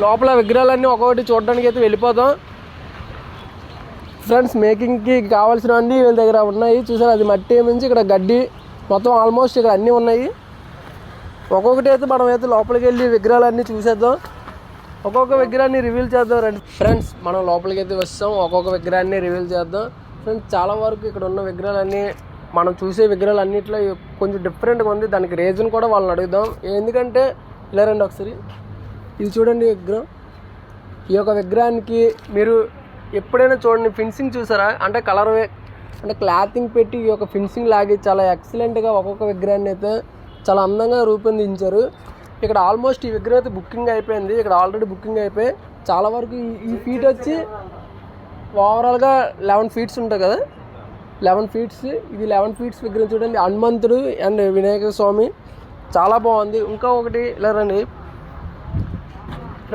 లోపల విగ్రహాలన్నీ ఒక్కొక్కటి చూడడానికి అయితే వెళ్ళిపోతాం ఫ్రెండ్స్. మేకింగ్కి కావాల్సినవన్నీ వీళ్ళ దగ్గర ఉన్నాయి. చూసారు, అది మట్టి నుంచి ఇక్కడ గడ్డి మొత్తం ఆల్మోస్ట్ ఇక్కడ అన్నీ ఉన్నాయి. ఒక్కొక్కటి అయితే మనం అయితే లోపలికి వెళ్ళి విగ్రహాలన్నీ చూసేద్దాం. ఒక్కొక్క విగ్రహాన్ని రివీల్ చేద్దాం రండి ఫ్రెండ్స్. మనం లోపలికి అయితే వస్తాం, ఒక్కొక్క విగ్రహాన్ని రివీల్ చేద్దాం ఫ్రెండ్స్. చాలా వరకు ఇక్కడ ఉన్న విగ్రహాలన్నీ మనం చూసే విగ్రహాలు అన్నింటిలో కొంచెం డిఫరెంట్గా ఉంది. దానికి రీజన్ కూడా వాళ్ళని అడుగుదాం. ఎందుకంటే ఇలా రండి ఒకసారి, ఇది చూడండి విగ్రహం. ఈ యొక్క విగ్రహానికి మీరు ఎప్పుడైనా చూడండి, ఫినిషింగ్ చూసారా? అంటే కలర్ అంటే క్లాతింగ్ పెట్టి ఈ యొక్క ఫినిషింగ్ లాగి చాలా ఎక్సలెంట్గా ఒక్కొక్క విగ్రహాన్ని అయితే చాలా అందంగా రూపొందించారు. ఇక్కడ ఆల్మోస్ట్ ఈ విగ్రహం అయితే బుకింగ్ అయిపోయింది. ఇక్కడ ఆల్రెడీ బుకింగ్ అయిపోయి చాలా వరకు ఈ ఫీట్ వచ్చి ఓవరాల్గా 11 ఫీట్స్ ఉంటాయి కదా, 11 ఫీట్స్. ఇది 11 ఫీట్స్ విగ్రహం చూడండి. హనుమంతుడు అండ్ వినాయక స్వామి చాలా బాగుంది. ఇంకా ఒకటి ఇలా రండి,